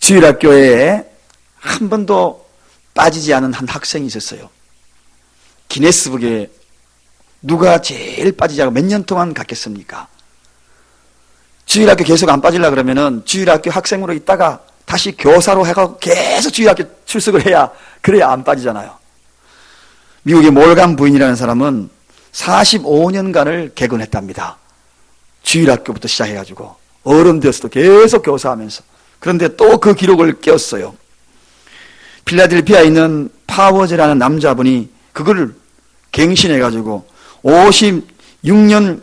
주일학교에 한 번도 빠지지 않은 한 학생이 있었어요. 기네스북에 누가 제일 빠지지 않고 몇 년 동안 갔겠습니까? 주일학교 계속 안 빠지려고 그러면은 주일학교 학생으로 있다가 다시 교사로 해가지고 계속 주일학교 출석을 해야, 그래야 안 빠지잖아요. 미국의 몰간 부인이라는 사람은 45년간을 개근했답니다. 주일학교부터 시작해가지고 어른 되어서도 계속 교사하면서. 그런데 또 그 기록을 깨웠어요. 필라델피아에 있는 파워즈라는 남자분이 그거를 갱신해가지고 56년,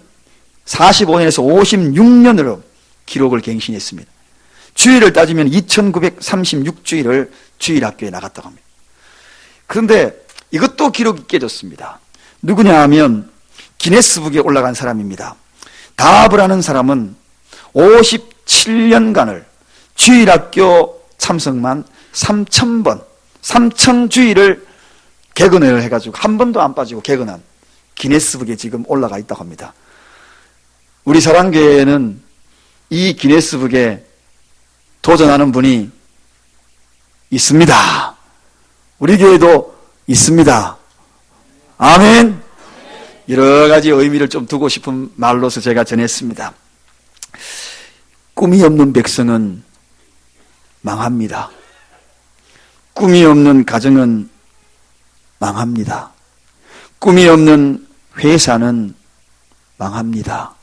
45년에서 56년으로 기록을 갱신했습니다. 주일을 따지면 2936주일을 주일학교에 나갔다고 합니다. 그런데 이것도 기록이 깨졌습니다. 누구냐 하면 기네스북에 올라간 사람입니다. 다브라는 사람은 57년간을 주일학교 참석만 3000번, 3000주일을 개근을 해가지고 한 번도 안 빠지고 개근한 기네스북에 지금 올라가 있다고 합니다. 우리 사랑교회에는 이 기네스북에 도전하는 분이 있습니다. 우리 교회도 있습니다. 아멘. 여러 가지 의미를 좀 두고 싶은 말로서 제가 전했습니다. 꿈이 없는 백성은 망합니다. 꿈이 없는 가정은 망합니다. 꿈이 없는 회사는 망합니다.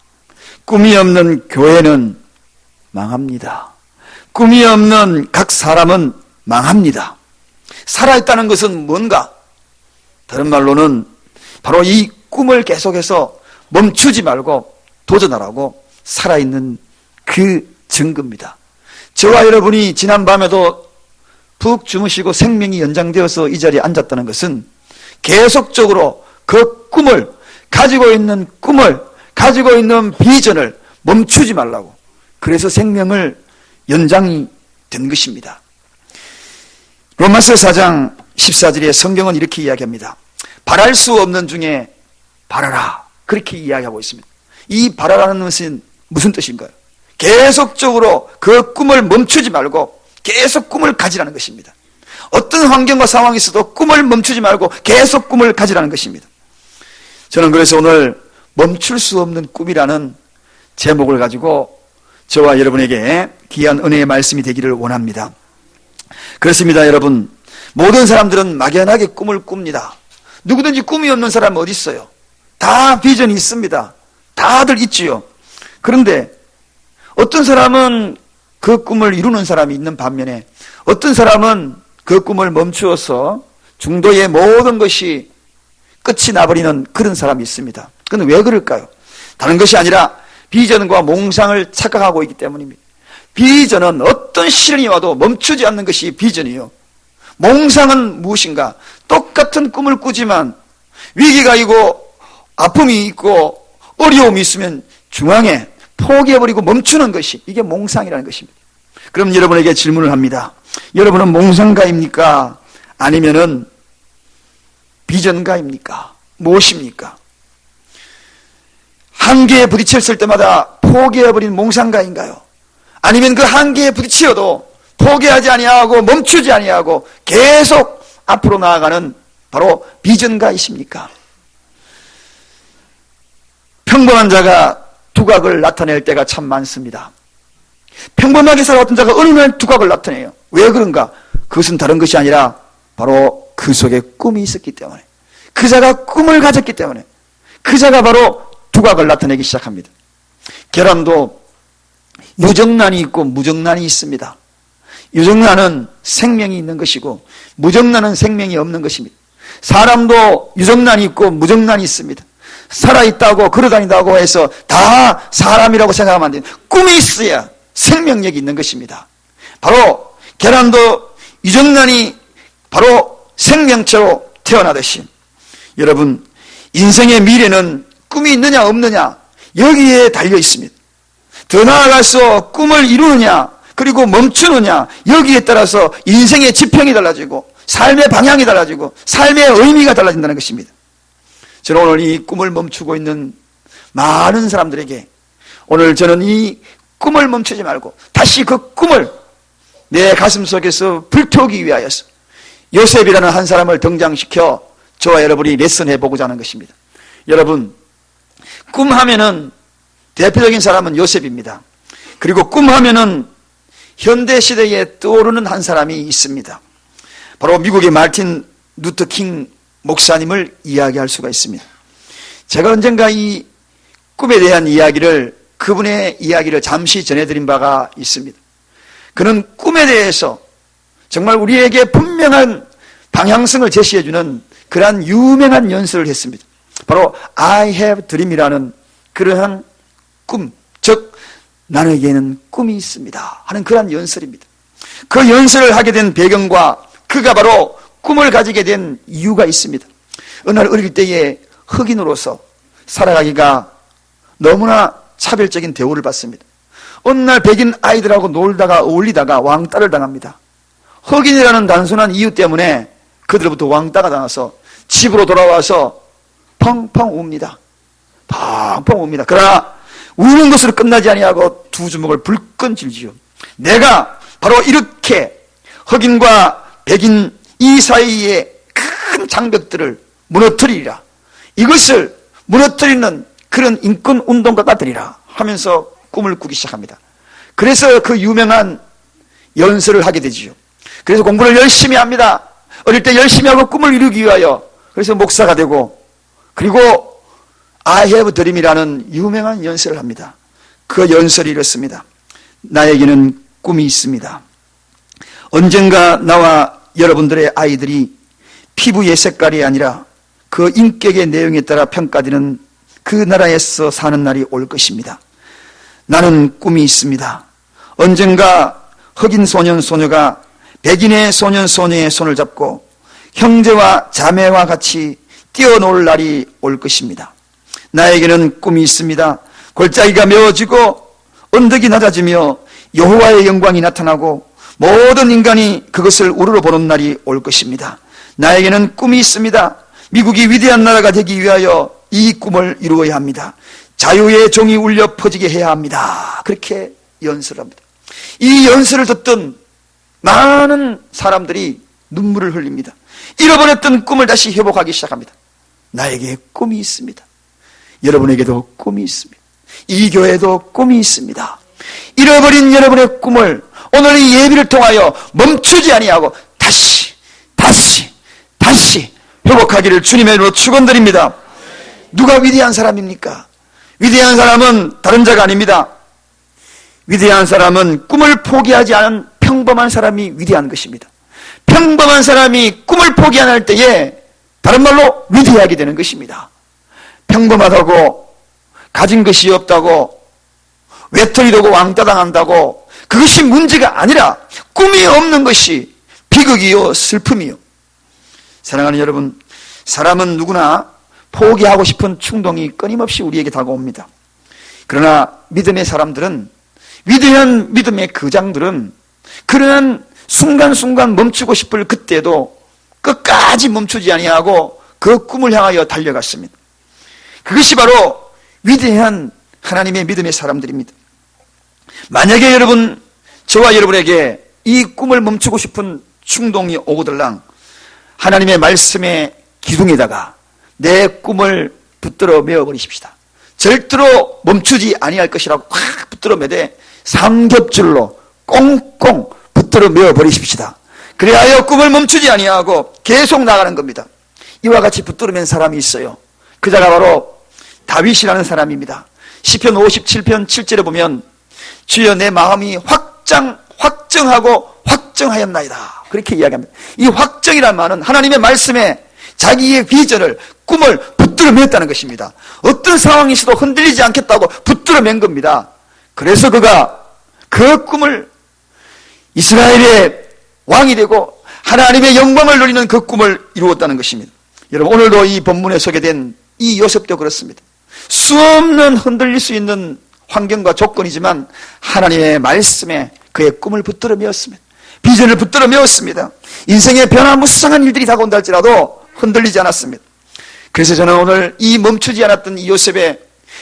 꿈이 없는 교회는 망합니다. 꿈이 없는 각 사람은 망합니다. 살아있다는 것은 뭔가? 다른 말로는 바로 이 꿈을 계속해서 멈추지 말고 도전하라고 살아있는 그 증거입니다. 저와 여러분이 지난밤에도 푹 주무시고 생명이 연장되어서 이 자리에 앉았다는 것은 계속적으로 그 꿈을, 가지고 있는 꿈을, 가지고 있는 비전을 멈추지 말라고, 그래서 생명을 연장이 된 것입니다. 로마서 4장 14절에 성경은 이렇게 이야기합니다. 바랄 수 없는 중에 바라라, 그렇게 이야기하고 있습니다. 이 바라라는 것은 무슨 뜻인가요? 계속적으로 그 꿈을 멈추지 말고 계속 꿈을 가지라는 것입니다. 어떤 환경과 상황이 있어도 꿈을 멈추지 말고 계속 꿈을 가지라는 것입니다. 저는 그래서 오늘 멈출 수 없는 꿈이라는 제목을 가지고 저와 여러분에게 귀한 은혜의 말씀이 되기를 원합니다. 그렇습니다, 여러분. 모든 사람들은 막연하게 꿈을 꿉니다. 누구든지 꿈이 없는 사람은 어디 있어요? 다 비전이 있습니다. 다들 있지요. 그런데 어떤 사람은 그 꿈을 이루는 사람이 있는 반면에 어떤 사람은 그 꿈을 멈추어서 중도의 모든 것이 끝이 나버리는 그런 사람이 있습니다. 그건 왜 그럴까요? 다른 것이 아니라 비전과 몽상을 착각하고 있기 때문입니다. 비전은 어떤 시련이 와도 멈추지 않는 것이 비전이요. 몽상은 무엇인가? 똑같은 꿈을 꾸지만 위기가 있고 아픔이 있고 어려움이 있으면 중앙에 포기해버리고 멈추는 것이, 이게 몽상이라는 것입니다. 그럼 여러분에게 질문을 합니다. 여러분은 몽상가입니까? 아니면은 비전가입니까? 무엇입니까? 한계에 부딪혔을 때마다 포기해버린 몽상가인가요? 아니면 그 한계에 부딪혀도 포기하지 아니하고 멈추지 아니하고 계속 앞으로 나아가는 바로 비전가이십니까? 평범한 자가 두각을 나타낼 때가 참 많습니다. 평범하게 살아왔던 자가 어느 날 두각을 나타내요. 왜 그런가? 그것은 다른 것이 아니라 바로 그 속에 꿈이 있었기 때문에, 그 자가 꿈을 가졌기 때문에 그 자가 바로 두각을 나타내기 시작합니다. 계란도 유정란이 있고 무정란이 있습니다. 유정란은 생명이 있는 것이고 무정란은 생명이 없는 것입니다. 사람도 유정란이 있고 무정란이 있습니다. 살아있다고 걸어다닌다고 해서 다 사람이라고 생각하면 안 돼요. 꿈이 있어야 생명력이 있는 것입니다. 바로 계란도 유정란이 바로 생명체로 태어나듯이 여러분, 인생의 미래는 꿈이 있느냐 없느냐 여기에 달려 있습니다. 더 나아가서 꿈을 이루느냐 그리고 멈추느냐 여기에 따라서 인생의 지평이 달라지고 삶의 방향이 달라지고 삶의 의미가 달라진다는 것입니다. 저는 오늘 이 꿈을 멈추고 있는 많은 사람들에게 오늘 저는 이 꿈을 멈추지 말고 다시 그 꿈을 내 가슴 속에서 불태우기 위하여서 요셉이라는 한 사람을 등장시켜 저와 여러분이 레슨해 보고자 하는 것입니다. 여러분, 꿈하면은 대표적인 사람은 요셉입니다. 그리고 꿈하면은 현대시대에 떠오르는 한 사람이 있습니다. 바로 미국의 마틴 루터 킹 목사님을 이야기할 수가 있습니다. 제가 언젠가 이 꿈에 대한 이야기를, 그분의 이야기를 잠시 전해드린 바가 있습니다. 그는 꿈에 대해서 정말 우리에게 분명한 방향성을 제시해주는 그러한 유명한 연설을 했습니다. 바로 I have dream이라는 그러한 꿈, 즉 나에게는 꿈이 있습니다 하는 그러한 연설입니다. 그 연설을 하게 된 배경과 그가 바로 꿈을 가지게 된 이유가 있습니다. 어느 날 어릴 때에 흑인으로서 살아가기가 너무나 차별적인 대우를 받습니다. 어느 날 백인 아이들하고 놀다가 어울리다가 왕따를 당합니다. 흑인이라는 단순한 이유 때문에 그들로부터 왕따가 당해서 집으로 돌아와서 펑펑 웁니다. 펑펑 웁니다. 그러나 우는 것으로 끝나지 아니하고 두 주먹을 불끈 쥐지요. 내가 바로 이렇게 흑인과 백인 이 사이의 큰 장벽들을 무너뜨리리라. 이것을 무너뜨리는 그런 인권 운동가가 되리라 하면서 꿈을 꾸기 시작합니다. 그래서 그 유명한 연설을 하게 되지요. 그래서 공부를 열심히 합니다. 어릴 때 열심히 하고 꿈을 이루기 위하여 그래서 목사가 되고, 그리고 I have dream이라는 유명한 연설을 합니다. 그 연설이 이렇습니다. 나에게는 꿈이 있습니다. 언젠가 나와 여러분들의 아이들이 피부의 색깔이 아니라 그 인격의 내용에 따라 평가되는 그 나라에서 사는 날이 올 것입니다. 나는 꿈이 있습니다. 언젠가 흑인 소년 소녀가 백인의 소년 소녀의 손을 잡고 형제와 자매와 같이 뛰어놀 날이 올 것입니다. 나에게는 꿈이 있습니다. 골짜기가 메워지고 언덕이 낮아지며 여호와의 영광이 나타나고 모든 인간이 그것을 우러러보는 날이 올 것입니다. 나에게는 꿈이 있습니다. 미국이 위대한 나라가 되기 위하여 이 꿈을 이루어야 합니다. 자유의 종이 울려 퍼지게 해야 합니다. 그렇게 연설합니다. 이 연설을 듣던 많은 사람들이 눈물을 흘립니다. 잃어버렸던 꿈을 다시 회복하기 시작합니다. 나에게 꿈이 있습니다. 여러분에게도 꿈이 있습니다. 이 교회에도 꿈이 있습니다. 잃어버린 여러분의 꿈을 오늘 이 예비를 통하여 멈추지 아니하고 다시 회복하기를 주님의 이름으로 축원드립니다. 누가 위대한 사람입니까? 위대한 사람은 다른 자가 아닙니다. 위대한 사람은 꿈을 포기하지 않은 평범한 사람이 위대한 것입니다. 평범한 사람이 꿈을 포기 안 할 때에 다른 말로 위대하게 되는 것입니다. 평범하다고, 가진 것이 없다고, 외톨이 되고 왕따당한다고, 그것이 문제가 아니라 꿈이 없는 것이 비극이요 슬픔이요. 사랑하는 여러분, 사람은 누구나 포기하고 싶은 충동이 끊임없이 우리에게 다가옵니다. 그러나 믿음의 사람들은, 위대한 믿음의 거장들은 그러한 순간순간 멈추고 싶을 그때도 끝까지 멈추지 아니하고 그 꿈을 향하여 달려갔습니다. 그것이 바로 위대한 하나님의 믿음의 사람들입니다. 만약에 여러분, 저와 여러분에게 이 꿈을 멈추고 싶은 충동이 오고들랑 하나님의 말씀의 기둥에다가 내 꿈을 붙들어 메어버리십시다. 절대로 멈추지 아니할 것이라고 확 붙들어 매되 삼겹줄로 꽁꽁 붙들어 메어버리십시다. 그래야 꿈을 멈추지 아니하고 계속 나가는 겁니다. 이와 같이 붙들어 맨 사람이 있어요. 그 자가 바로 다윗이라는 사람입니다. 시편 57편 7절에 보면 주여 내 마음이 확정하고 확정하였나이다. 그렇게 이야기합니다. 이 확정이란 말은 하나님의 말씀에 자기의 비전을, 꿈을 붙들어 맸다는 것입니다. 어떤 상황이 있어도 흔들리지 않겠다고 붙들어 맨 겁니다. 그래서 그가 그 꿈을, 이스라엘의 왕이 되고 하나님의 영광을 누리는 그 꿈을 이루었다는 것입니다. 여러분, 오늘도 이 본문에 소개된 이 요셉도 그렇습니다. 수없는 흔들릴 수 있는 환경과 조건이지만 하나님의 말씀에 그의 꿈을 붙들어 메었습니다. 비전을 붙들어 메었습니다. 인생의 변화무쌍한 일들이 다가온다 할지라도 흔들리지 않았습니다. 그래서 저는 오늘 이 멈추지 않았던 이 요셉의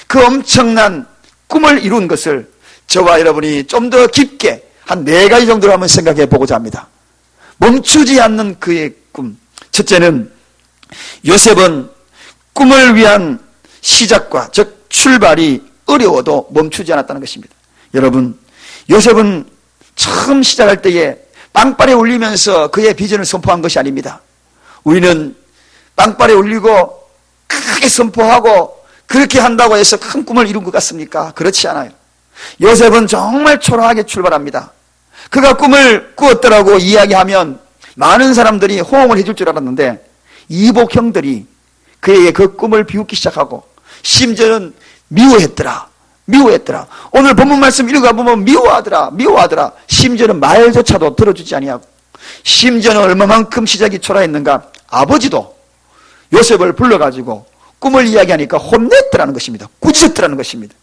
그 엄청난 꿈을 이룬 것을 저와 여러분이 좀 더 깊게 한 4가지 정도로 한번 생각해 보고자 합니다. 멈추지 않는 그의 꿈. 첫째는 요셉은 꿈을 위한 시작과 즉 출발이 어려워도 멈추지 않았다는 것입니다. 여러분, 요셉은 처음 시작할 때에 빵발에 울리면서 그의 비전을 선포한 것이 아닙니다. 우리는 빵발에 울리고 크게 선포하고 그렇게 한다고 해서 큰 꿈을 이룬 것 같습니까? 그렇지 않아요. 요셉은 정말 초라하게 출발합니다. 그가 꿈을 꾸었더라고 이야기하면 많은 사람들이 호응을 해줄 줄 알았는데 이복 형들이 그에게 그 꿈을 비웃기 시작하고 심지어는 미워했더라. 오늘 본문 말씀 읽어가 보면 미워하더라. 심지어는 말조차도 들어주지 아니하고, 심지어는 얼마만큼 시작이 초라했는가, 아버지도 요셉을 불러가지고 꿈을 이야기하니까 혼냈더라는 것입니다. 꾸짖었더라는 것입니다.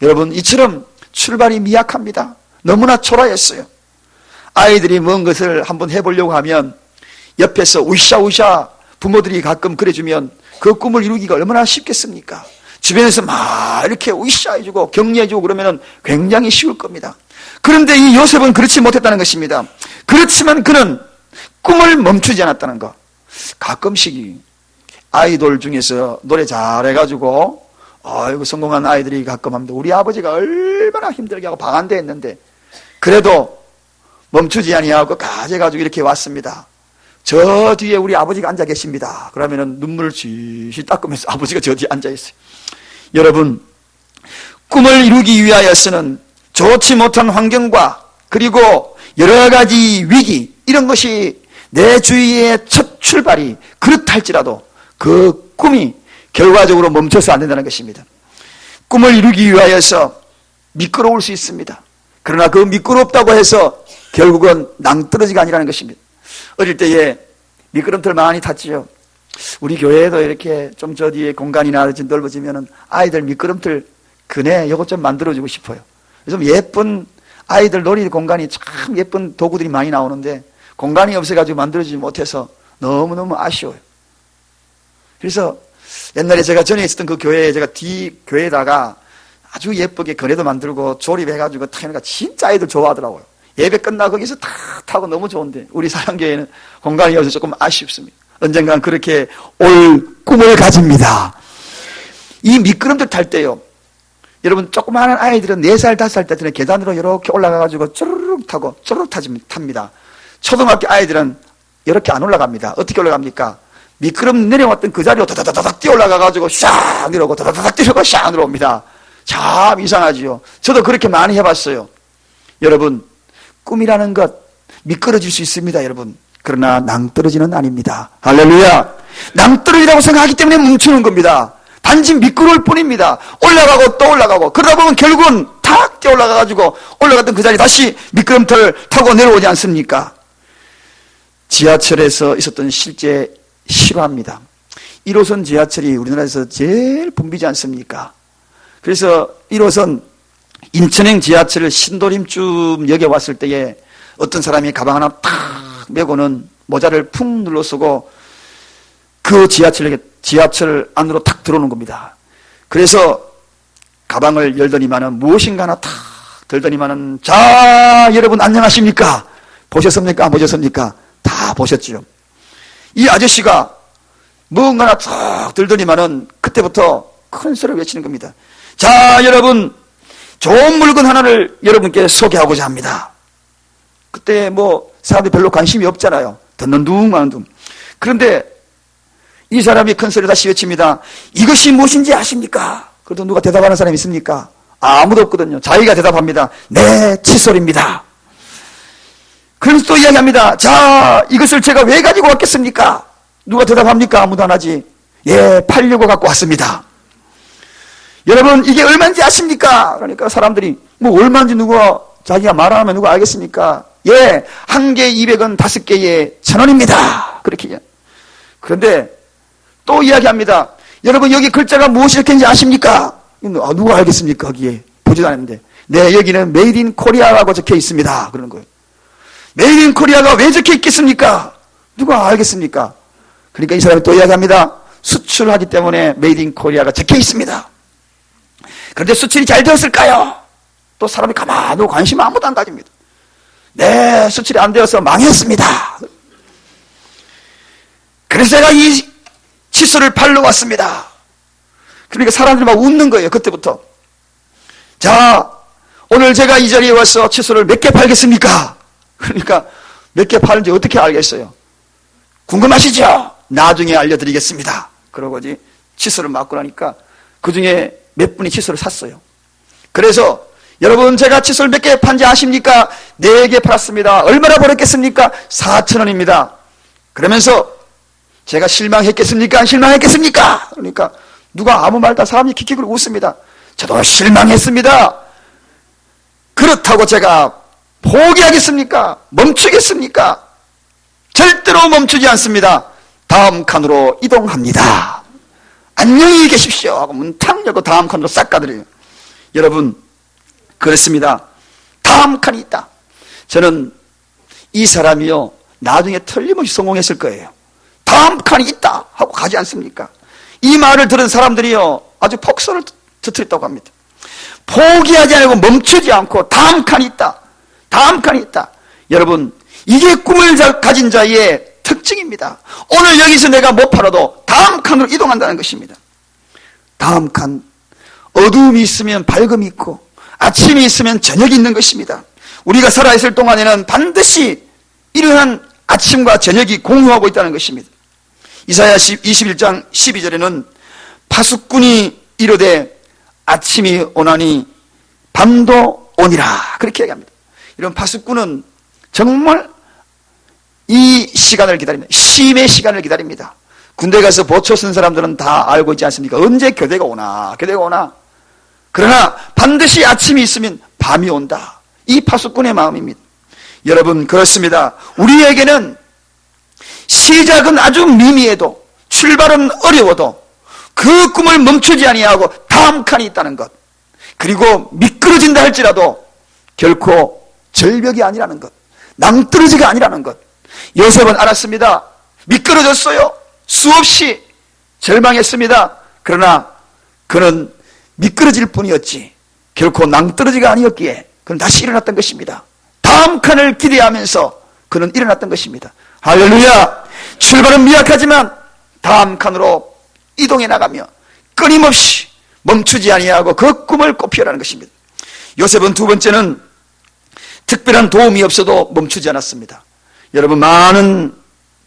여러분, 이처럼 출발이 미약합니다. 너무나 초라했어요. 아이들이 뭔 것을 한번 해보려고 하면 옆에서 우샤우샤 부모들이 가끔 그래주면 그 꿈을 이루기가 얼마나 쉽겠습니까? 주변에서 막 이렇게 우샤해주고 격려해주고 그러면 굉장히 쉬울 겁니다. 그런데 이 요셉은 그렇지 못했다는 것입니다. 그렇지만 그는 꿈을 멈추지 않았다는 것. 가끔씩 아이돌 중에서 노래 잘해가지고 아이고 성공한 아이들이 가끔 합니다. 우리 아버지가 얼마나 힘들게 하고 방한대 했는데 그래도 멈추지 아니하고 가져가지고 이렇게 왔습니다. 저 뒤에 우리 아버지가 앉아 계십니다. 그러면은 눈물을 쥐쥐 닦으면서 아버지가 저 뒤에 앉아 있어요. 여러분, 꿈을 이루기 위하여서는 좋지 못한 환경과 그리고 여러 가지 위기 이런 것이 내 주위의 첫 출발이 그렇할지라도 그 꿈이 결과적으로 멈춰서 안 된다는 것입니다. 꿈을 이루기 위하여서 미끄러울 수 있습니다. 그러나 그 미끄럽다고 해서 결국은 낭떠러지가 아니라는 것입니다. 어릴 때에 미끄럼틀 많이 탔지요. 우리 교회에도 이렇게 좀 저 뒤에 공간이나 넓어지면은 아이들 미끄럼틀 그네 이것 좀 만들어주고 싶어요. 좀 예쁜 아이들 놀이 공간이 참 예쁜 도구들이 많이 나오는데 공간이 없어가지고 만들어주지 못해서 너무너무 아쉬워요. 그래서 옛날에 제가 전에 있었던 그 교회에 제가 뒤 교회에다가 아주 예쁘게 거래도 만들고 조립해가지고 타니까 진짜 아이들 좋아하더라고요. 예배 끝나고 거기서 다 타고 너무 좋은데 우리 사랑교회는 공간이 없어서 조금 아쉽습니다. 언젠간 그렇게 올 꿈을 가집니다. 이 미끄럼틀 탈 때요. 여러분 조그마한 아이들은 4살, 5살 때는 계단으로 이렇게 올라가가지고 쭈르륵 타고 쭈르륵 탑니다. 초등학교 아이들은 이렇게 안 올라갑니다. 어떻게 올라갑니까? 미끄럼 내려왔던 그 자리로 다다다닥 뛰어 올라가가지고 샥 내려오고 다다다닥 뛰어오고 샥 내려옵니다. 참 이상하지요. 저도 그렇게 많이 해봤어요. 여러분, 꿈이라는 것 미끄러질 수 있습니다, 여러분. 그러나 낭떠러지는 아닙니다. 할렐루야. 낭떠러지라고 생각하기 때문에 멈추는 겁니다. 단지 미끄러울 뿐입니다. 올라가고 또 올라가고 그러다 보면 결국은 탁 뛰어 올라가가지고 올라갔던 그 자리 다시 미끄럼틀 타고 내려오지 않습니까? 지하철에서 있었던 실제 실화입니다. 1호선 지하철이 우리나라에서 제일 붐비지 않습니까? 그래서 1호선 인천행 지하철을 신도림쯤 역에 왔을 때에 어떤 사람이 가방 하나 탁 메고는 모자를 푹 눌러 쓰고 그 지하철 안으로 탁 들어오는 겁니다. 그래서 가방을 열더니만은 무엇인가 하나 탁 들더니만은 자, 여러분 안녕하십니까? 보셨습니까? 안 보셨습니까? 다 보셨죠. 이 아저씨가 뭔가 하나 탁 들더니만은 그때부터 큰 소리를 외치는 겁니다. 자, 여러분 좋은 물건 하나를 여러분께 소개하고자 합니다. 그때 뭐 사람들이 별로 관심이 없잖아요. 듣는 둥하는 둥. 그런데 이 사람이 큰 소리로 다시 외칩니다. 이것이 무엇인지 아십니까? 그래도 누가 대답하는 사람이 있습니까? 아무도 없거든요. 자기가 대답합니다. 네, 칫솔입니다. 그러면서 또 이야기합니다. 자, 이것을 제가 왜 가지고 왔겠습니까? 누가 대답합니까? 아무도 안 하지. 예, 팔려고 갖고 왔습니다. 여러분, 이게 얼마인지 아십니까? 그러니까 사람들이 뭐 얼마인지 누가 자기가 말 안 하면 누가 알겠습니까? 예, 한 개 200원, 5개에 1,000원입니다. 그렇게. 그런데 또 이야기합니다. 여러분, 여기 글자가 무엇이 적혀있는지 아십니까? 누가 알겠습니까? 거기에 보지도 않았는데. 네, 여기는 메이드 인 코리아라고 적혀 있습니다. 그러는 거예요. 메이드 인 코리아가 왜 적혀 있겠습니까? 누가 알겠습니까? 그러니까 이 사람이 또 이야기합니다. 수출하기 때문에 메이드 인 코리아가 적혀 있습니다. 그런데 수출이 잘 되었을까요? 또 사람이 가만히 관심 아무도 안 가집니다. 네, 수출이 안 되어서 망했습니다. 그래서 제가 이 칫솔을 팔러 왔습니다. 그러니까 사람들이 막 웃는 거예요. 그때부터. 자, 오늘 제가 이 자리에 와서 칫솔을 몇 개 팔겠습니까? 그러니까 몇 개 파는지 어떻게 알겠어요? 궁금하시죠? 나중에 알려드리겠습니다. 그러고 이제 칫솔을 맞고 나니까 그 중에 몇 분이 칫솔을 샀어요. 그래서 여러분, 제가 칫솔 몇 개 판지 아십니까? 4개 팔았습니다. 얼마나 벌었겠습니까? 4,000원입니다. 그러면서 제가 실망했겠습니까? 안 실망했겠습니까? 그러니까 누가 아무 말도 사람이 킥킥을 웃습니다. 저도 실망했습니다. 그렇다고 제가 포기하겠습니까? 멈추겠습니까? 절대로 멈추지 않습니다. 다음 칸으로 이동합니다. 안녕히 계십시오 하고 문 탁 열고 다음 칸으로 싹 가더래요. 여러분, 그렇습니다. 다음 칸이 있다. 저는 이 사람이요, 나중에 틀림없이 성공했을 거예요. 다음 칸이 있다 하고 가지 않습니까? 이 말을 들은 사람들이요, 아주 폭소를 터뜨렸다고 합니다. 포기하지 않고 멈추지 않고 다음 칸이 있다. 다음 칸이 있다. 여러분, 이게 꿈을 가진 자의 특징입니다. 오늘 여기서 내가 못 팔아도 다음 칸으로 이동한다는 것입니다. 다음 칸, 어두움이 있으면 밝음이 있고 아침이 있으면 저녁이 있는 것입니다. 우리가 살아있을 동안에는 반드시 이러한 아침과 저녁이 공유하고 있다는 것입니다. 이사야 21장 12절에는 파수꾼이 이르되 아침이 오나니 밤도 오니라, 그렇게 얘기합니다. 이런 파수꾼은 정말 이 시간을 기다립니다. 쉼의 시간을 기다립니다. 군대 가서 보초 쓴 사람들은 다 알고 있지 않습니까? 언제 교대가 오나, 교대가 오나. 그러나 반드시 아침이 있으면 밤이 온다. 이 파수꾼의 마음입니다. 여러분, 그렇습니다. 우리에게는 시작은 아주 미미해도, 출발은 어려워도 그 꿈을 멈추지 아니하고 다음 칸이 있다는 것, 그리고 미끄러진다 할지라도 결코 절벽이 아니라는 것, 낭떠러지가 아니라는 것. 요셉은 알았습니다. 미끄러졌어요. 수없이 절망했습니다. 그러나 그는 미끄러질 뿐이었지 결코 낭떠러지가 아니었기에 그는 다시 일어났던 것입니다. 다음 칸을 기대하면서 그는 일어났던 것입니다. 할렐루야. 출발은 미약하지만 다음 칸으로 이동해 나가며 끊임없이 멈추지 아니하고 그 꿈을 꽃피우라는 것입니다. 요셉은 두 번째는 특별한 도움이 없어도 멈추지 않았습니다. 여러분, 많은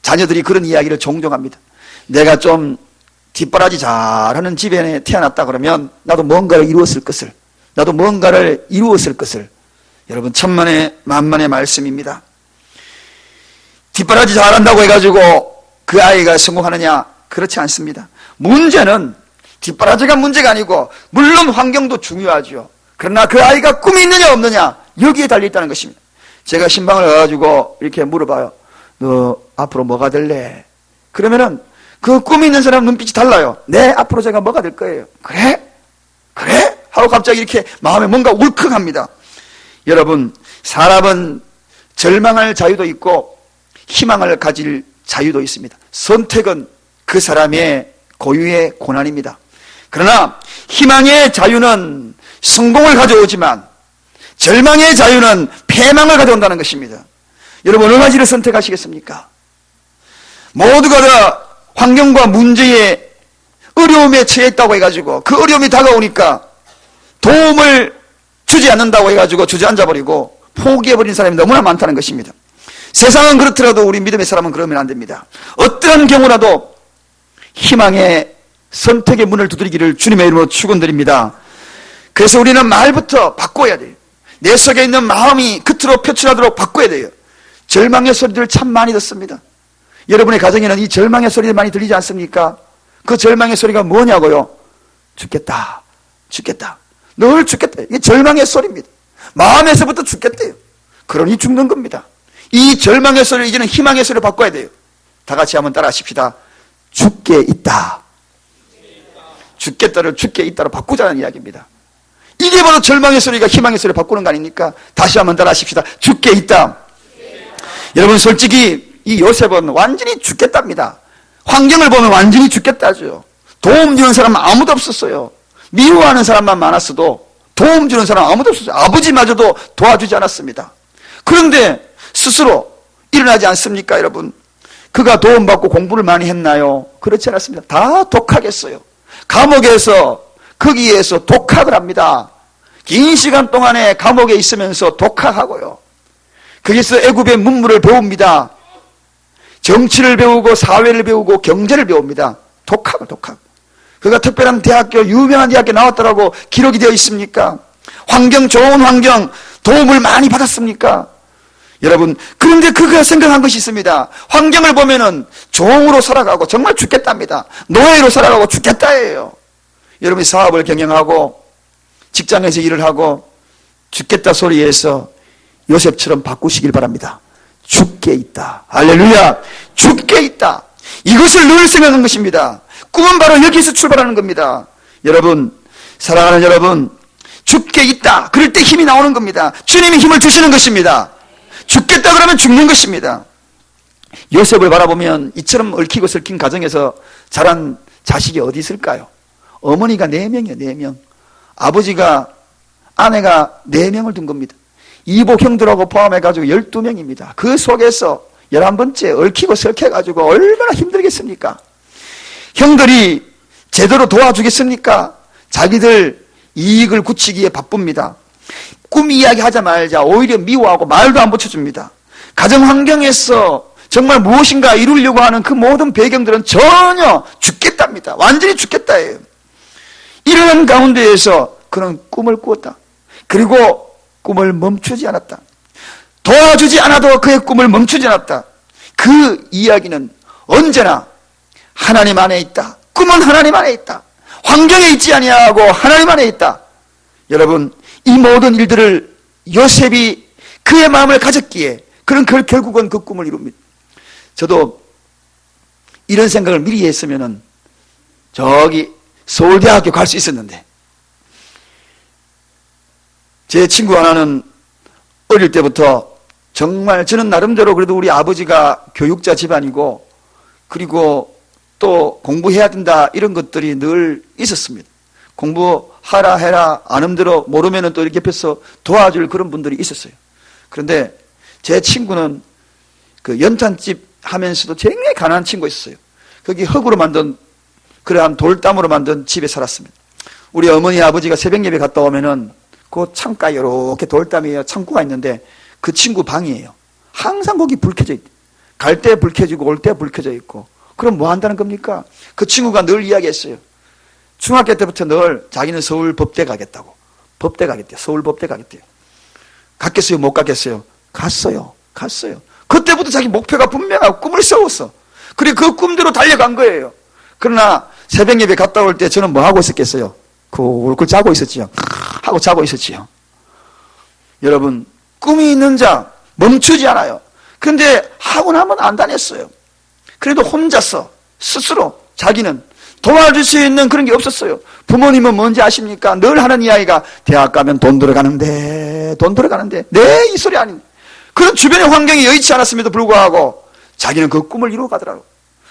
자녀들이 그런 이야기를 종종 합니다. 내가 좀 뒷바라지 잘하는 집에 태어났다 그러면 나도 뭔가를 이루었을 것을, 나도 뭔가를 이루었을 것을. 여러분, 천만의 만만의 말씀입니다. 뒷바라지 잘한다고 해가지고 그 아이가 성공하느냐? 그렇지 않습니다. 문제는 뒷바라지가 문제가 아니고, 물론 환경도 중요하죠. 그러나 그 아이가 꿈이 있느냐 없느냐, 여기에 달려있다는 것입니다. 제가 신방을 가가지고 이렇게 물어봐요. 너 앞으로 뭐가 될래? 그러면은 그 꿈이 있는 사람 눈빛이 달라요. 네, 앞으로 제가 뭐가 될 거예요. 그래? 그래? 하고 갑자기 이렇게 마음에 뭔가 울컥합니다. 여러분, 사람은 절망할 자유도 있고 희망을 가질 자유도 있습니다. 선택은 그 사람의 고유의 고난입니다. 그러나 희망의 자유는 성공을 가져오지만 절망의 자유는 패망을 가져온다는 것입니다. 여러분, 어느 가지를 선택하시겠습니까? 모두가 다 환경과 문제에 어려움에 처했다고 해가지고 그 어려움이 다가오니까 도움을 주지 않는다고 해가지고 주저앉아버리고 포기해버린 사람이 너무나 많다는 것입니다. 세상은 그렇더라도 우리 믿음의 사람은 그러면 안 됩니다. 어떠한 경우라도 희망의 선택의 문을 두드리기를 주님의 이름으로 축원드립니다. 그래서 우리는 말부터 바꿔야 돼요. 내 속에 있는 마음이 겉으로 표출하도록 바꿔야 돼요. 절망의 소리들을 참 많이 듣습니다. 여러분의 가정에는 이 절망의 소리들 많이 들리지 않습니까? 그 절망의 소리가 뭐냐고요? 죽겠다, 죽겠다, 늘 죽겠다. 이게 절망의 소리입니다. 마음에서부터 죽겠대요. 그러니 죽는 겁니다. 이 절망의 소리를 이제는 희망의 소리로 바꿔야 돼요. 다 같이 한번 따라 하십시다. 죽게 있다. 죽겠다를 죽게 있다로 바꾸자는 이야기입니다. 이게 바로 절망의 소리가 희망의 소리를 바꾸는 거 아닙니까? 다시 한번 따라 하십시다. 죽게 있다. 여러분, 솔직히 이 요셉은 완전히 죽겠답니다. 환경을 보면 완전히 죽겠다죠. 도움 주는 사람은 아무도 없었어요. 미워하는 사람만 많았어도 도움 주는 사람 아무도 없었어요. 아버지마저도 도와주지 않았습니다. 그런데 스스로 일어나지 않습니까, 여러분? 그가 도움받고 공부를 많이 했나요? 그렇지 않았습니다. 다 독학했어요. 감옥에서, 거기에서 독학을 합니다. 긴 시간 동안에 감옥에 있으면서 독학하고요. 거기서 애굽의 문물을 배웁니다. 정치를 배우고 사회를 배우고 경제를 배웁니다. 독학. 그가 특별한 대학교, 유명한 대학교 나왔더라고 기록이 되어 있습니까? 좋은 환경, 도움을 많이 받았습니까? 여러분, 그런데 그가 생각한 것이 있습니다. 환경을 보면은 종으로 살아가고 정말 죽겠답니다. 노예로 살아가고 죽겠다예요. 여러분이 사업을 경영하고 직장에서 일을 하고 죽겠다 소리에서 요셉처럼 바꾸시길 바랍니다. 죽게 있다. 할렐루야. 죽게 있다. 이것을 늘 생각하는 것입니다. 꿈은 바로 여기서 출발하는 겁니다. 여러분, 사랑하는 여러분, 죽게 있다. 그럴 때 힘이 나오는 겁니다. 주님이 힘을 주시는 것입니다. 죽겠다 그러면 죽는 것입니다. 요셉을 바라보면 이처럼 얽히고 설킨 가정에서 자란 자식이 어디 있을까요? 어머니가 4명이에요. 4명. 아버지가, 아내가 4명을 둔 겁니다. 이복 형들하고 포함해가지고 12명입니다. 그 속에서 11번째 얽히고 설켜가지고 얼마나 힘들겠습니까? 형들이 제대로 도와주겠습니까? 자기들 이익을 굳히기에 바쁩니다. 꿈 이야기 하자마자 오히려 미워하고 말도 안 붙여줍니다. 가정 환경에서 정말 무엇인가 이루려고 하는 그 모든 배경들은 전혀 죽겠답니다. 완전히 죽겠다예요. 이러한 가운데에서 그는 꿈을 꾸었다. 그리고 꿈을 멈추지 않았다. 도와주지 않아도 그의 꿈을 멈추지 않았다. 그 이야기는 언제나 하나님 안에 있다. 꿈은 하나님 안에 있다. 환경에 있지 아니하고 하나님 안에 있다. 여러분, 이 모든 일들을 요셉이 그의 마음을 가졌기에 그는 결국은 그 꿈을 이룹니다. 저도 이런 생각을 미리 했으면은 저기 서울대학교 갈 수 있었는데, 제 친구 하나는 어릴 때부터 정말 저는 나름대로 그래도 우리 아버지가 교육자 집안이고 그리고 또 공부해야 된다 이런 것들이 늘 있었습니다. 공부하라 해라 아는 대로 모르면은 또 이렇게 옆에서 도와줄 그런 분들이 있었어요. 그런데 제 친구는 그 연탄집 하면서도 굉장히 가난한 친구가 있었어요. 거기 흙으로 만든 그러한 돌담으로 만든 집에 살았습니다. 우리 어머니 아버지가 새벽 예배 갔다 오면은 그 창가에 이렇게 돌담에 창고가 있는데 그 친구 방이에요. 항상 거기 불 켜져 있대. 갈 때 불 켜지고 올 때 불 켜져 있고. 그럼 뭐 한다는 겁니까? 그 친구가 늘 이야기했어요. 중학교 때부터 늘 자기는 서울 법대 가겠다고. 법대 가겠대요. 서울 법대 가겠대요. 갔겠어요? 못 갔겠어요? 갔어요. 그때부터 자기 목표가 분명하고 꿈을 세웠어. 그리고 그 꿈대로 달려간 거예요. 그러나 새벽 예배 갔다 올 때 저는 뭐 하고 있었겠어요? 그 자고 있었지요. 하고 자고 있었지요. 여러분, 꿈이 있는 자 멈추지 않아요. 그런데 학원 한번 안 다녔어요. 그래도 혼자서 스스로 자기는 도와줄 수 있는 그런 게 없었어요. 부모님은 뭔지 아십니까? 늘 하는 이야기가 대학 가면 돈 들어가는데 네, 이 소리 아닙니다. 그런 주변의 환경이 여의치 않았음에도 불구하고 자기는 그 꿈을 이루어 가더라고요.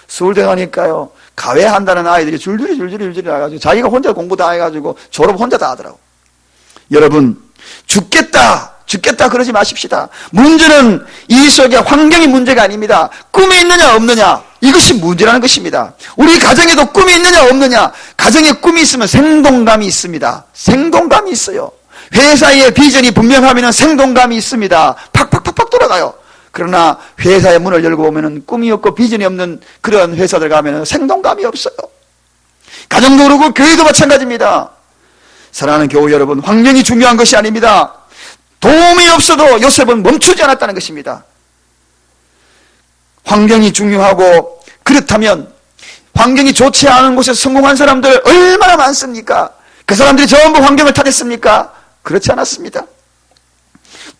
서울대 가니까요, 가외한다는 아이들이 줄줄이 나가지고 자기가 혼자 공부 다 해가지고 졸업 혼자 다 하더라고요. 여러분, 죽겠다 그러지 마십시다. 문제는 이 속에 환경이 문제가 아닙니다. 꿈이 있느냐 없느냐, 이것이 문제라는 것입니다. 우리 가정에도 꿈이 있느냐 없느냐, 가정에 꿈이 있으면 생동감이 있습니다. 생동감이 있어요. 회사의 비전이 분명하면 생동감이 있습니다. 팍팍팍팍 돌아가요. 그러나 회사의 문을 열고 보면 꿈이 없고 비전이 없는 그런 회사들 가면 생동감이 없어요. 가정도 그렇고 교회도 마찬가지입니다. 사랑하는 교우 여러분, 환경이 중요한 것이 아닙니다. 도움이 없어도 요셉은 멈추지 않았다는 것입니다. 환경이 중요하고, 그렇다면 환경이 좋지 않은 곳에서 성공한 사람들 얼마나 많습니까? 그 사람들이 전부 환경을 탓했습니까? 그렇지 않았습니다.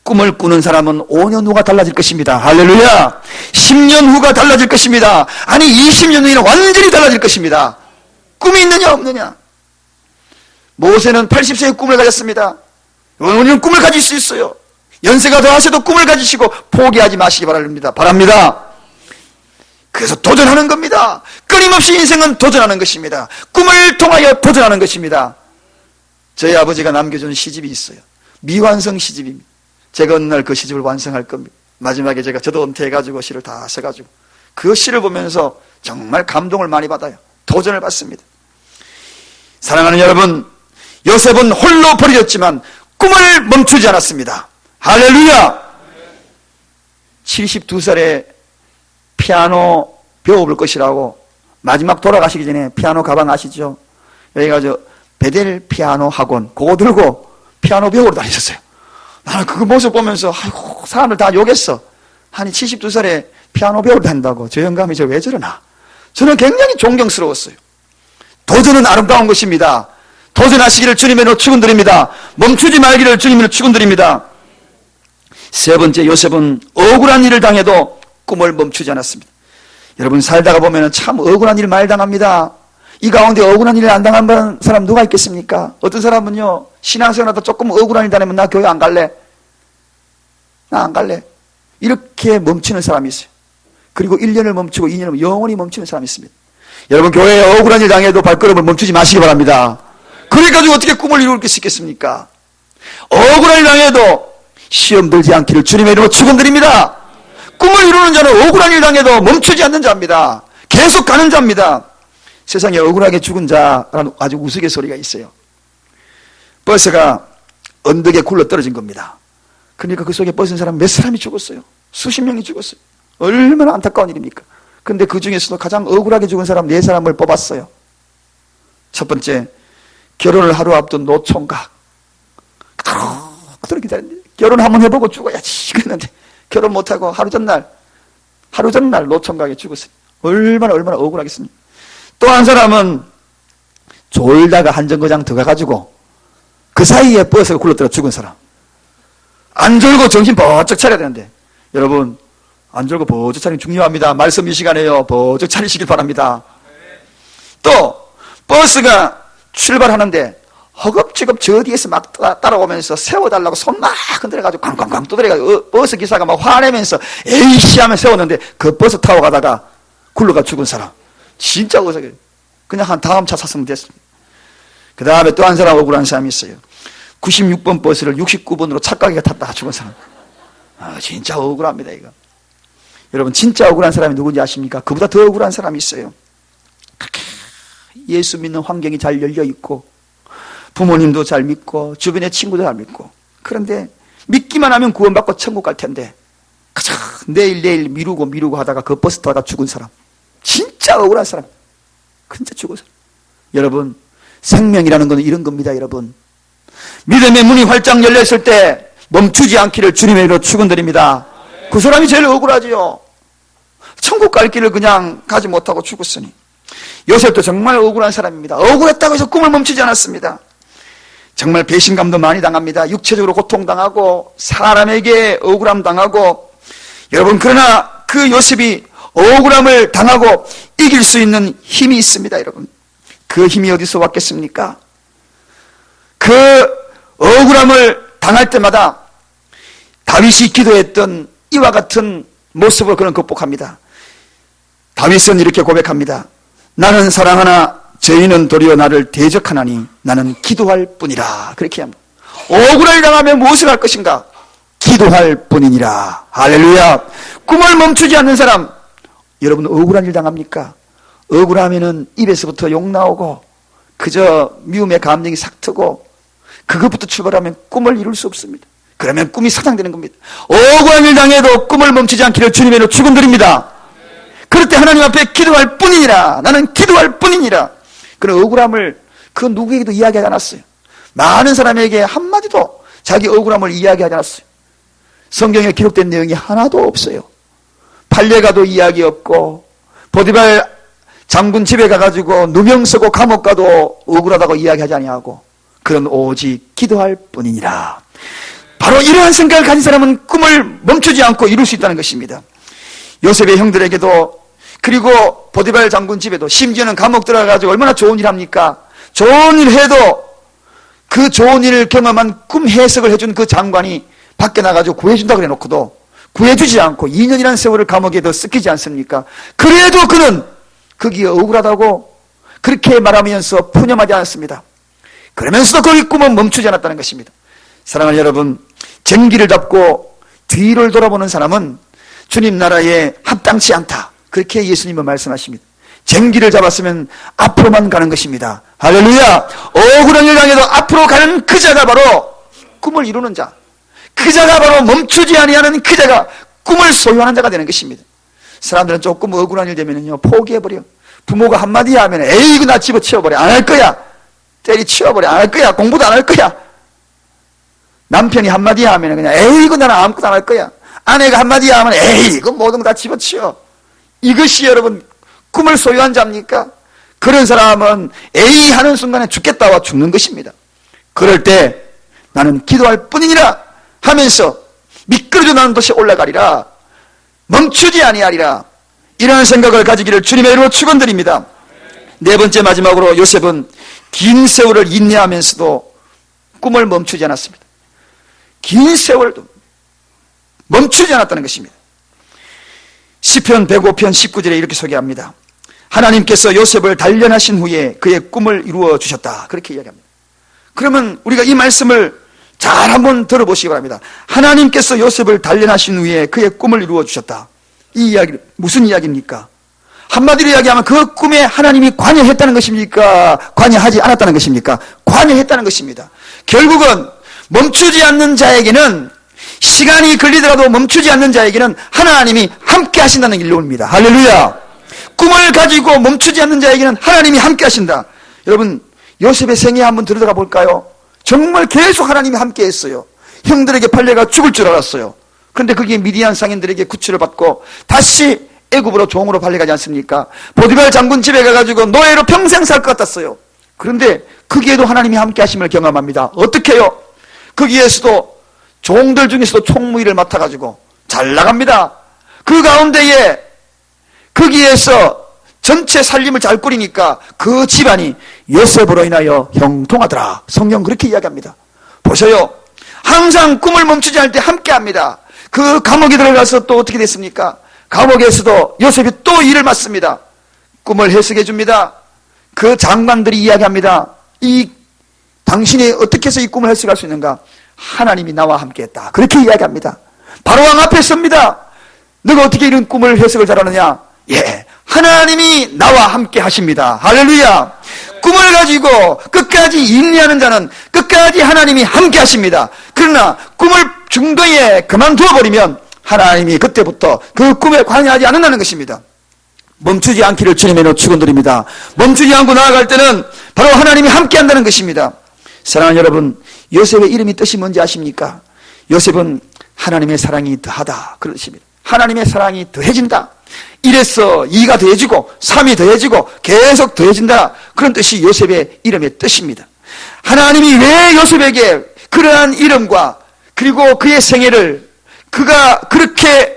꿈을 꾸는 사람은 5년 후가 달라질 것입니다. 할렐루야. 10년 후가 달라질 것입니다. 아니 20년 후에는 완전히 달라질 것입니다. 꿈이 있느냐 없느냐. 모세는 80세의 꿈을 가졌습니다. 오늘은 꿈을 가질 수 있어요. 연세가 더하셔도 꿈을 가지시고 포기하지 마시기 바랍니다. 그래서 도전하는 겁니다. 끊임없이 인생은 도전하는 것입니다. 꿈을 통하여 도전하는 것입니다. 저희 아버지가 남겨준 시집이 있어요. 미완성 시집입니다. 제가 어느 날 그 시집을 완성할 겁니다. 마지막에 저도 은퇴해가지고 시를 다 써가지고 그 시를 보면서 정말 감동을 많이 받아요. 도전을 받습니다. 사랑하는 여러분, 요셉은 홀로 버려졌지만 꿈을 멈추지 않았습니다. 할렐루야! 72살에 피아노 배워볼 것이라고 마지막 돌아가시기 전에 피아노 가방 아시죠? 여기가 베델 피아노 학원 그거 들고 피아노 배우러 다니셨어요. 나는 그 모습 보면서 아이고 사람들 다 욕했어. 아니 72살에 피아노 배우러 다닌다고 저 영감이 왜 저러나. 저는 굉장히 존경스러웠어요. 도전은 아름다운 것입니다. 도전하시기를 주님으로 축원드립니다. 멈추지 말기를 주님으로 축원드립니다. 세 번째, 요셉은 억울한 일을 당해도 꿈을 멈추지 않았습니다. 여러분 살다가 보면 참 억울한 일 많이 당합니다. 이 가운데 억울한 일을 안 당한 사람 누가 있겠습니까? 어떤 사람은요 신앙생활하다 조금 억울한 일 당하면 나 교회 안 갈래. 나 안 갈래. 이렇게 멈추는 사람이 있어요. 그리고 1년을 멈추고 2년을 영원히 멈추는 사람이 있습니다. 여러분 교회에 억울한 일 당해도 발걸음을 멈추지 마시기 바랍니다. 그래가지고 어떻게 꿈을 이룰 수 있겠습니까? 억울한 일 당해도 시험 들지 않기를 주님의 이름으로 축원드립니다. 꿈을 이루는 자는 억울한 일 당해도 멈추지 않는 자입니다. 계속 가는 자입니다. 세상에 억울하게 죽은 자라는 아주 우스갯소리가 있어요. 버스가 언덕에 굴러 떨어진 겁니다. 그러니까 그 속에 버스인 사람 몇 사람이 죽었어요. 수십 명이 죽었어요. 얼마나 안타까운 일입니까? 근데 그 중에서도 가장 억울하게 죽은 사람 4사람을 뽑았어요. 첫 번째, 결혼을 하루 앞둔 노총각. 그렇게 기다렸는데 결혼 한번 해보고 죽어야지 그랬는데 결혼 못하고 하루 전날 노총각이 죽었어요. 얼마나 억울하겠습니까? 또 한 사람은 졸다가 한 정거장 들어가가지고 그 사이에 버스가 굴러떨어 죽은 사람. 안 졸고 정신 번쩍 차려야 되는데 여러분 안 졸고 번쩍 차리는 중요합니다. 말씀 이 시간에요. 번쩍 차리시길 바랍니다. 또 버스가 출발하는데 허겁지겁 저 뒤에서 막 따라오면서 세워달라고 손 막 흔들어가지고 꽝꽝꽝 두드려가지고 버스 기사가 막 화내면서 에이씨 하면 세웠는데 그 버스 타고 가다가 굴러가 죽은 사람. 진짜 어색해요. 그냥 한 다음 차 탔으면 됐습니다. 그 다음에 또 한 사람 억울한 사람이 있어요. 96번 버스를 69번으로 착각해가 탔다가 죽은 사람. 진짜 억울합니다 이거. 여러분 진짜 억울한 사람이 누군지 아십니까? 그보다 더 억울한 사람이 있어요. 예수 믿는 환경이 잘 열려있고 부모님도 잘 믿고 주변의 친구도 잘 믿고 그런데 믿기만 하면 구원받고 천국 갈 텐데 가자 내일 미루고 하다가 그 버스 타다가 죽은 사람. 진짜 억울한 사람. 진짜 죽은 사람. 여러분 생명이라는 건 이런 겁니다. 여러분 믿음의 문이 활짝 열려있을 때 멈추지 않기를 주님의 이름으로 축원드립니다. 그 사람이 제일 억울하지요. 천국 갈 길을 그냥 가지 못하고 죽었으니. 요셉도 정말 억울한 사람입니다. 억울했다고 해서 꿈을 멈추지 않았습니다. 정말 배신감도 많이 당합니다. 육체적으로 고통당하고 사람에게 억울함 당하고. 여러분 그러나 그 요셉이 억울함을 당하고 이길 수 있는 힘이 있습니다. 여러분 그 힘이 어디서 왔겠습니까? 그 억울함을 당할 때마다 다윗이 기도했던 이와 같은 모습으로 그는 극복합니다. 다윗은 이렇게 고백합니다. 나는 사랑하나 저희는 도리어 나를 대적하나니 나는 기도할 뿐이라. 그렇게 합니다. 억울을 당하면 무엇을 할 것인가? 기도할 뿐이니라. 할렐루야. 꿈을 멈추지 않는 사람. 여러분 억울한 일 당합니까? 억울하면은 입에서부터 욕 나오고 그저 미움의 감정이 삭트고 그것부터 출발하면 꿈을 이룰 수 없습니다. 그러면 꿈이 사장되는 겁니다. 억울한 일 당해도 꿈을 멈추지 않기를 주님의 이름으로 축원드립니다. 그럴 때 하나님 앞에 기도할 뿐이니라. 나는 기도할 뿐이니라. 그런 억울함을 그 누구에게도 이야기하지 않았어요. 많은 사람에게 한마디도 자기 억울함을 이야기하지 않았어요. 성경에 기록된 내용이 하나도 없어요. 팔레가도 이야기 없고 보디발 장군 집에 가가지고 누명 쓰고 감옥 가도 억울하다고 이야기하지 아니하고 그런 오직 기도할 뿐이니라. 바로 이러한 생각을 가진 사람은 꿈을 멈추지 않고 이룰 수 있다는 것입니다. 요셉의 형들에게도 그리고 보디발 장군 집에도 심지어는 감옥 들어가가지고 얼마나 좋은 일 합니까? 좋은 일 해도 그 좋은 일을 경험한 꿈 해석을 해준 그 장관이 밖에 나가지고 구해준다고 그래 놓고도 구해주지 않고 2년이라는 세월을 감옥에 더 썩히지 않습니까? 그래도 그는 거기에 억울하다고 그렇게 말하면서 푸념하지 않았습니다. 그러면서도 그 꿈은 멈추지 않았다는 것입니다. 사랑하는 여러분, 쟁기를 잡고 뒤를 돌아보는 사람은 주님 나라에 합당치 않다. 그렇게 예수님은 말씀하십니다. 쟁기를 잡았으면 앞으로만 가는 것입니다. 할렐루야. 억울한 일 당해도 앞으로 가는 그 자가 바로 꿈을 이루는 자, 그 자가 바로 멈추지 아니하는 그 자가 꿈을 소유하는 자가 되는 것입니다. 사람들은 조금 억울한 일 되면요 포기해버려. 부모가 한마디 하면 에이 나 집어치워버려. 안 할 거야. 때리치워버려. 안 할 거야. 공부도 안 할 거야. 남편이 한마디 하면 그냥 에이 이거 나는 아무것도 안 할 거야. 아내가 한마디 하면 에이 이거 모든 거 다 집어치워. 이것이 여러분 꿈을 소유한 자입니까? 그런 사람은 에이 하는 순간에 죽겠다와 죽는 것입니다. 그럴 때 나는 기도할 뿐이니라 하면서 미끄러져 나는 듯이 올라가리라, 멈추지 아니하리라, 이러한 생각을 가지기를 주님의 이름으로 축원드립니다. 네 번째 마지막으로 요셉은 긴 세월을 인내하면서도 꿈을 멈추지 않았습니다. 긴 세월도 멈추지 않았다는 것입니다. 시편 105편 19절에 이렇게 소개합니다. 하나님께서 요셉을 단련하신 후에 그의 꿈을 이루어 주셨다. 그렇게 이야기합니다. 그러면 우리가 이 말씀을 잘 한번 들어보시기 바랍니다. 하나님께서 요셉을 단련하신 후에 그의 꿈을 이루어 주셨다. 이 이야기 무슨 이야기입니까? 한마디로 이야기하면 그 꿈에 하나님이 관여했다는 것입니까? 관여하지 않았다는 것입니까? 관여했다는 것입니다. 결국은 멈추지 않는 자에게는, 시간이 걸리더라도 멈추지 않는 자에게는 하나님이 함께 하신다는 일로입니다. 할렐루야. 꿈을 가지고 멈추지 않는 자에게는 하나님이 함께 하신다. 여러분 요셉의 생애 한번 들어가 볼까요? 정말 계속 하나님이 함께 했어요. 형들에게 팔려가 죽을 줄 알았어요. 그런데 그게 미디안 상인들에게 구출을 받고 다시 애굽으로 종으로 팔려가지 않습니까? 보디발 장군 집에 가가지고 노예로 평생 살 것 같았어요. 그런데 거기에도 하나님이 함께 하심을 경험합니다. 어떻게 해요? 거기에서도 종들 중에서도 총무일을 맡아가지고 잘 나갑니다. 그 가운데에 거기에서 전체 살림을 잘 꾸리니까 그 집안이 요셉으로 인하여 형통하더라. 성경 그렇게 이야기합니다. 보세요. 항상 꿈을 멈추지 않을 때 함께합니다. 그 감옥에 들어가서 또 어떻게 됐습니까? 감옥에서도 요셉이 또 일을 맡습니다. 꿈을 해석해 줍니다. 그 장관들이 이야기합니다. 당신이 어떻게 해서 이 꿈을 해석할 수 있는가? 하나님이 나와 함께했다. 그렇게 이야기합니다. 바로왕 앞에 섭니다. 너가 어떻게 이런 꿈을 해석을 잘하느냐? 예, 하나님이 나와 함께 하십니다. 할렐루야. 꿈을 가지고 끝까지 인내하는 자는 끝까지 하나님이 함께 하십니다. 그러나 꿈을 중도에 그만두어 버리면 하나님이 그때부터 그 꿈에 관여하지 않는다는 것입니다. 멈추지 않기를 주님의 이름으로 축원드립니다. 멈추지 않고 나아갈 때는 바로 하나님이 함께 한다는 것입니다. 사랑하는 여러분, 요셉의 이름이 뜻이 뭔지 아십니까? 요셉은 하나님의 사랑이 더하다 그런 뜻입니다. 하나님의 사랑이 더해진다. 1에서 2가 더해지고 3이 더해지고 계속 더해진다. 그런 뜻이 요셉의 이름의 뜻입니다. 하나님이 왜 요셉에게 그러한 이름과 그리고 그의 생애를 그가 그렇게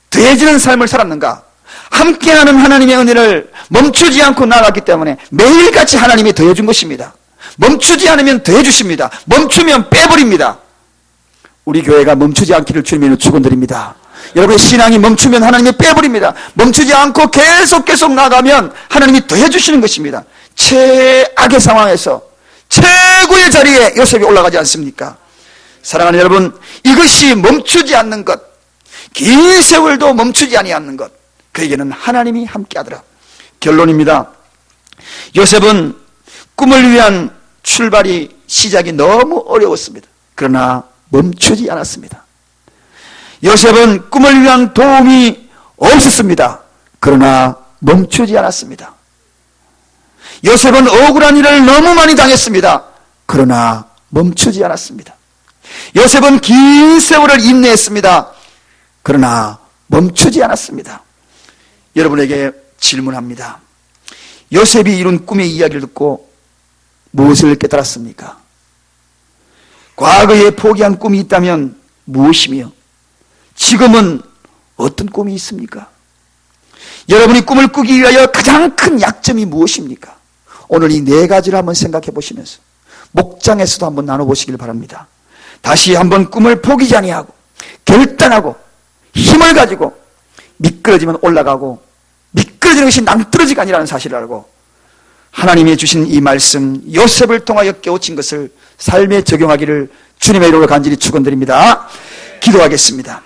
더해지는 삶을 살았는가? 함께하는 하나님의 은혜를 멈추지 않고 나아갔기 때문에 매일같이 하나님이 더해준 것입니다. 멈추지 않으면 더해주십니다. 멈추면 빼버립니다. 우리 교회가 멈추지 않기를 주님의 축원드립니다. 여러분의 신앙이 멈추면 하나님이 빼버립니다. 멈추지 않고 계속 나가면 하나님이 더해주시는 것입니다. 최악의 상황에서 최고의 자리에 요셉이 올라가지 않습니까? 사랑하는 여러분, 이것이 멈추지 않는 것, 긴 세월도 멈추지 아니하는 것, 그에게는 하나님이 함께하더라. 결론입니다. 요셉은 꿈을 위한 출발이 시작이 너무 어려웠습니다. 그러나 멈추지 않았습니다. 요셉은 꿈을 위한 도움이 없었습니다. 그러나 멈추지 않았습니다. 요셉은 억울한 일을 너무 많이 당했습니다. 그러나 멈추지 않았습니다. 요셉은 긴 세월을 인내했습니다. 그러나 멈추지 않았습니다. 여러분에게 질문합니다. 요셉이 이룬 꿈의 이야기를 듣고 무엇을 깨달았습니까? 과거에 포기한 꿈이 있다면 무엇이며 지금은 어떤 꿈이 있습니까? 여러분이 꿈을 꾸기 위하여 가장 큰 약점이 무엇입니까? 오늘 이 네 가지를 한번 생각해 보시면서 목장에서도 한번 나눠보시길 바랍니다. 다시 한번 꿈을 포기지 아니하고 결단하고 힘을 가지고 미끄러지면 올라가고 미끄러지는 것이 낭떠러지가 아니라는 사실을 알고 하나님이 주신 이 말씀 요셉을 통하여 깨우친 것을 삶에 적용하기를 주님의 이름으로 간절히 축원드립니다. 기도하겠습니다.